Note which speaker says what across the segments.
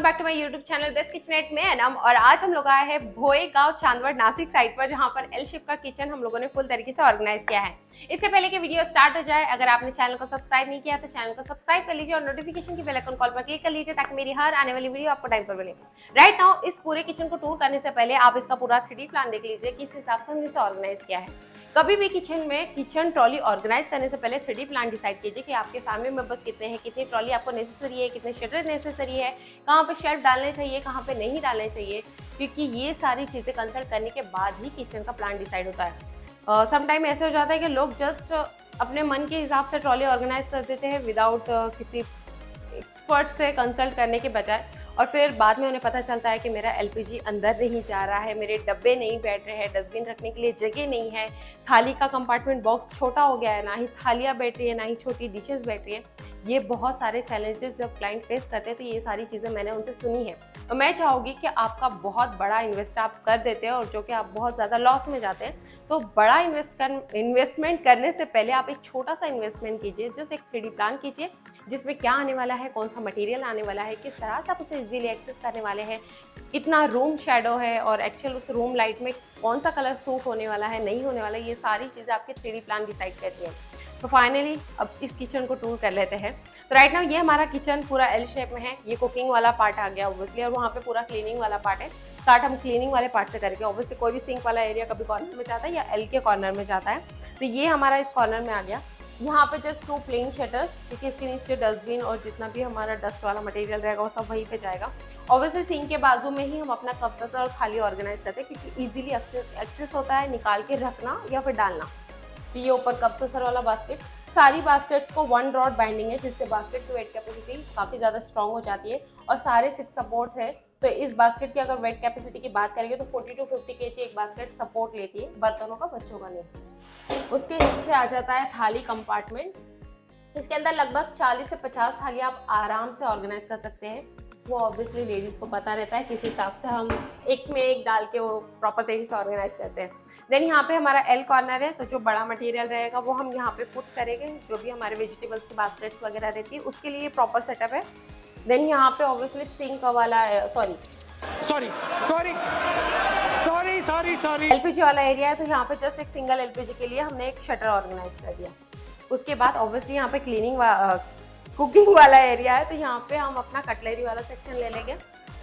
Speaker 1: Back to my YouTube channel best kitchenette में एनम। और आज हम लोग आए हैं भोए गांव चांदवड नासिक साइड पर, जहां पर एल शेप का किचन हम लोगों ने फुल तरीके से ऑर्गेनाइज किया है। इससे पहले कि वीडियो स्टार्ट हो जाए, अगर आपने चैनल को सब्सक्राइब नहीं किया तो चैनल को सब्सक्राइब कर लीजिए और नोटिफिकेशन की बेल आइकन कॉल पर क्लिक कर लीजिए ताकि मेरी हर आने वाली वीडियो आपको टाइम पर मिले। राइट नाउ इस पूरे किचन को टूर करने से पहले आप इसका पूरा 3D प्लान देख लीजिए, किस हिसाब से हमने इसे ऑर्गेनाइज किया है। कभी भी किचन में किचन ट्रॉली ऑर्गेनाइज करने से पहले 3D प्लान डिसाइड कीजिए कि आपके फैमिली मेंबर्स कितने हैं, कितनी ट्रॉली आपको नेसेसरी है, कितने शटर नेसेसरी है, कहाँ पे शेल्फ डालने चाहिए, कहाँ पे नहीं डालने चाहिए, क्योंकि ये सारी चीज़ें कंसल्ट करने के बाद ही किचन का प्लान डिसाइड होता है। समटाइम ऐसे हो जाता है कि लोग जस्ट अपने मन के हिसाब से ट्रॉली ऑर्गेनाइज कर देते हैं विदाउट किसी एक्सपर्ट से कंसल्ट करने के बजाय, और फिर बाद में उन्हें पता चलता है कि मेरा एलपीजी अंदर नहीं जा रहा है, मेरे डब्बे नहीं बैठ रहे हैं, डस्टबिन रखने के लिए जगह नहीं है, थाली का कंपार्टमेंट बॉक्स छोटा हो गया है, ना ही थालियाँ बैठ रही है, ना ही छोटी डिशेस बैठ रही है। ये बहुत सारे चैलेंजेस जब क्लाइंट फेस करते हैं तो ये सारी चीज़ें मैंने उनसे सुनी है। तो मैं चाहूँगी कि आपका बहुत बड़ा इन्वेस्ट आप कर देते हैं और जो कि आप बहुत ज़्यादा लॉस में जाते हैं, तो बड़ा इन्वेस्टमेंट करने से पहले आप एक छोटा सा इन्वेस्टमेंट कीजिए, जस्ट एक 3D प्लान कीजिए जिसमें क्या आने वाला है, कौन सा मटेरियल आने वाला है, किस तरह से आप उसे इजीली एक्सेस करने वाले हैं, कितना रूम शेडो है और एक्चुअल उस रूम लाइट में कौन सा कलर सूट होने वाला है, नहीं होने वाला है। ये सारी चीज़ें आपके 3D प्लान डिसाइड करती हैं। तो फाइनली अब इस किचन को टूर कर लेते हैं। तो राइट नाउ ये हमारा किचन पूरा एल शेप में है। ये कुकिंग वाला पार्ट आ गया ऑब्वियसली, और वहाँ पे पूरा क्लीनिंग वाला पार्ट है। स्टार्ट हम क्लीनिंग वाले पार्ट से करेंगे। ऑब्वियसली कोई भी सिंक वाला एरिया कभी कॉर्नर में जाता है या एल के कॉर्नर में जाता है, तो ये हमारा इस कॉर्नर में आ गया। यहाँ पे जस्ट 2 प्लेन शटर्स, क्योंकि इसके नीचे डस्टबिन और जितना भी हमारा डस्ट वाला मटेरियल रहेगा वो सब वहीं पे जाएगा। ऑब्वियसली सिंक के बाजू में ही हम अपना कप ससर और थाली ऑर्गेनाइज करते हैं, क्योंकि इजीली एक्सेस होता है निकाल के रखना या फिर डालना। तो ये ऊपर कप ससर वाला बास्केट, सारी बास्केट्स को 1 रॉड बाइंडिंग है, जिससे बास्केट की वेट कैपेसिटी काफ़ी ज़्यादा स्ट्रॉन्ग हो जाती है, और सारे 6 सपोर्ट है। तो इस बास्केट की अगर वेट कैपेसिटी की बात करेंगे तो 40 to 50 kg एक बास्केट सपोर्ट लेती है, बर्तनों का, बच्चों का नहीं। उसके नीचे आ जाता है थाली कंपार्टमेंट। इसके अंदर लगभग 40 से 50 थाली आप आराम से ऑर्गेनाइज कर सकते हैं। वो ऑब्वियसली लेडीज़ को पता रहता है किस हिसाब से हम एक में एक डाल के वो प्रॉपर तरीके से ऑर्गेनाइज करते हैं। देन यहाँ पे हमारा एल कॉर्नर है, तो जो बड़ा मटेरियल रहेगा वो हम यहाँ पे पुट करेंगे, जो भी हमारे वेजिटेबल्स की बास्केट्स वगैरह रहती है उसके लिए प्रॉपर सेटअप है। देन यहाँ पे ऑब्वियसली सिंक वाला सॉरी एलपीजी वाला एरिया है, तो यहाँ पे जस्ट एक सिंगल एलपीजी के लिए हमने एक शटर ऑर्गेनाइज कर दिया। उसके बाद ऑब्वियसली यहाँ पे कुकिंग वाला एरिया है, तो यहाँ पे हम अपना कटलरी वाला सेक्शन ले लेंगे।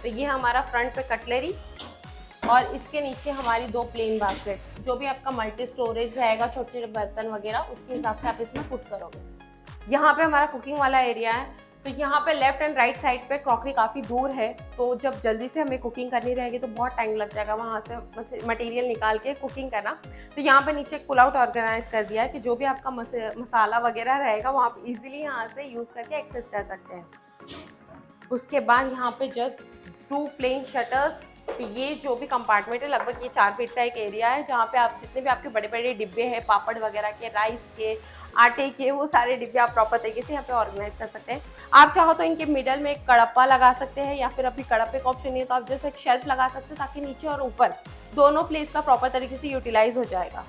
Speaker 1: तो ये हमारा फ्रंट पे कटलरी, और इसके नीचे हमारी 2 प्लेन बास्केट्स, जो भी आपका मल्टी स्टोरेज रहेगा, छोटे छोटे बर्तन वगैरह, उसके हिसाब से आप इसमें पुट करोगे। यहाँ पे हमारा कुकिंग वाला एरिया है, तो यहाँ पे लेफ्ट एंड राइट साइड पे क्रॉकरी काफ़ी दूर है, तो जब जल्दी से हमें कुकिंग करनी रहेगी तो बहुत टाइम लग जाएगा वहाँ से मटेरियल निकाल के कुकिंग करना। तो यहाँ पे नीचे एक पुल आउट ऑर्गेनाइज कर दिया है कि जो भी आपका मसाला वगैरह रहेगा वो आप इजीली यहाँ से यूज़ करके एक्सेस कर सकते हैं। उसके बाद यहाँ पे जस्ट 2 प्लेन शटर्स। तो ये जो भी कंपार्टमेंट है, लगभग ये 4 फीट का एक एरिया है, जहाँ पे आप जितने भी आपके बड़े बड़े डिब्बे हैं पापड़ वगैरह के, राइस के, आटे के, वो सारे डिब्बे आप प्रॉपर तरीके से यहाँ पे ऑर्गेनाइज कर सकते हैं। आप चाहो तो इनके मिडल में एक कड़प्पा लगा सकते हैं, या फिर अभी कड़प्पे का ऑप्शन नहीं है तो आप जैसे एक शेल्फ लगा सकते हैं, ताकि नीचे और ऊपर दोनों प्लेस का प्रॉपर तरीके से यूटिलाइज हो जाएगा।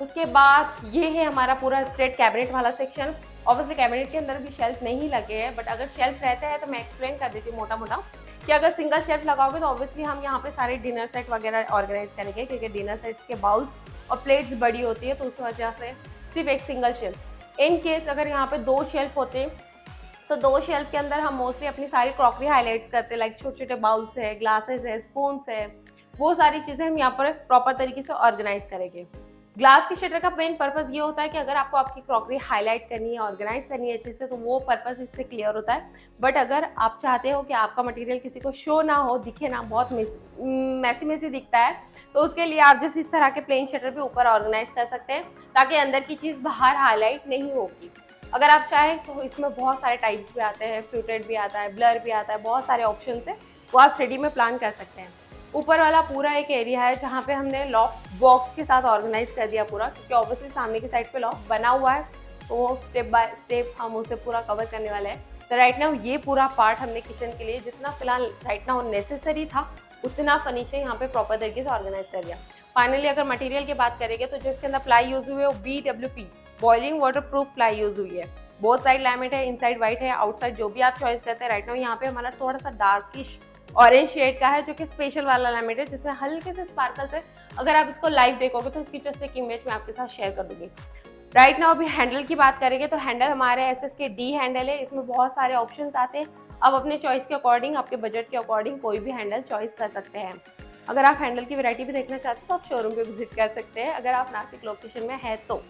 Speaker 1: उसके बाद ये है हमारा पूरा स्ट्रेट कैबिनेट वाला सेक्शन। ऑब्वियसली कैबिनेट के अंदर भी शेल्फ नहीं लगे हैं, बट अगर शेल्फ रहते हैं तो मैं एक्सप्लेन कर देती हूँ मोटा मोटा कि अगर सिंगल शेल्फ लगाओगे तो ऑब्वियसली हम यहाँ पे सारे डिनर सेट वगैरह ऑर्गेनाइज करेंगे, क्योंकि डिनर सेट्स के बाउल्स और प्लेट्स बड़ी होती है, तो उस वजह से सिर्फ एक सिंगल शेल्फ। इन केस अगर यहाँ पे 2 शेल्फ होते हैं तो 2 शेल्फ के अंदर हम मोस्टली अपनी सारी क्रॉकरी हाईलाइट्स करते हैं, लाइक छोटे छोटे बाउल्स है, ग्लासेस है, स्पून्स है, वो सारी चीज़ें हम यहाँ पर प्रॉपर तरीके से ऑर्गेनाइज करेंगे। ग्लास के शटर का मेन पर्पस ये होता है कि अगर आपको आपकी क्रॉकरी हाईलाइट करनी है, ऑर्गेनाइज करनी है अच्छे से, तो वो पर्पस इससे क्लियर होता है। बट अगर आप चाहते हो कि आपका मटेरियल किसी को शो ना हो, दिखे ना, बहुत मैसी दिखता है, तो उसके लिए आप जैसे इस तरह के प्लेन शटर भी ऊपर ऑर्गेनाइज कर सकते हैं, ताकि अंदर की चीज़ बाहर हाईलाइट नहीं होगी। अगर आप चाहें तो इसमें बहुत सारे टाइप्स भी आते हैं, फ्लूटेड भी आता है, ब्लर भी आता है, बहुत सारे ऑप्शन है, वो आप 3D में प्लान कर सकते हैं। ऊपर वाला पूरा एक एरिया है जहाँ पे हमने लॉफ्ट बॉक्स के साथ ऑर्गेनाइज कर दिया पूरा, क्योंकि ऑब्वियसली सामने की साइड पे लॉफ्ट बना हुआ है, तो वो स्टेप बाय स्टेप हम उसे पूरा कवर करने वाले हैं। तो राइट नाउ ये पूरा पार्ट हमने किचन के लिए जितना फिलहाल राइट नाउ नेसेसरी था, उतना फर्नीचर यहाँ पे प्रॉपर तरीके से ऑर्गेनाइज कर दिया। फाइनली अगर मटेरियल की बात करेंगे तो जो इसके अंदर प्लाई यूज हुई है वो BWP boiling water proof ply use हुई है। बोथ साइड लैमिनेट है, इनसाइड व्हाइट है, आउटसाइड जो भी आप चॉइस करते हैं। राइट नाउ यहाँ पे हमारा थोड़ा सा डार्किश ऑरेंज शेड का है जो कि स्पेशल वाला लैमिनेट है जिसमें हल्के से स्पार्कल्स है। अगर आप इसको लाइव देखोगे तो इसकी जस्ट एक इमेज मैं आपके साथ शेयर कर दूंगी। राइट नाउ अभी हैंडल की बात करेंगे तो हैंडल हमारे SSKD हैंडल है। इसमें बहुत सारे ऑप्शंस आते हैं, आप अपने चॉइस के अकॉर्डिंग, आपके बजट के अकॉर्डिंग कोई भी हैंडल चॉइस कर सकते हैं। अगर आप हैंडल की वैरायटी भी देखना चाहते हैं तो आप शोरूम पे विजिट कर सकते हैं अगर आप नासिक लोकेशन में है तो।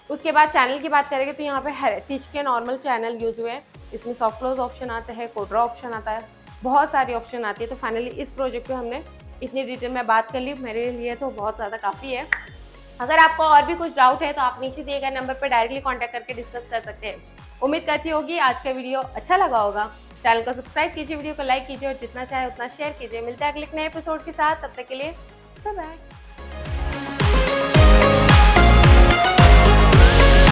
Speaker 1: उसके बाद चैनल की बात करेंगे तो यहाँ पे हेरिटेज के नॉर्मल चैनल यूज हुए हैं। इसमें सॉफ्ट क्लोज ऑप्शन आता है, कोड्रा ऑप्शन आता है, बहुत सारी ऑप्शन आती है। तो फाइनली इस प्रोजेक्ट पे हमने इतनी डिटेल में बात कर ली, मेरे लिए तो बहुत ज़्यादा काफ़ी है। अगर आपको और भी कुछ डाउट है तो आप नीचे दिए गए नंबर पर डायरेक्टली कॉन्टैक्ट करके डिस्कस कर सकते हैं। उम्मीद करती होगी आज का वीडियो अच्छा लगा होगा। चैनल को सब्सक्राइब कीजिए, वीडियो को लाइक कीजिए और जितना चाहे उतना शेयर कीजिए। मिलते हैं अगले नए एपिसोड के साथ, तब तक के लिए बाय बाय।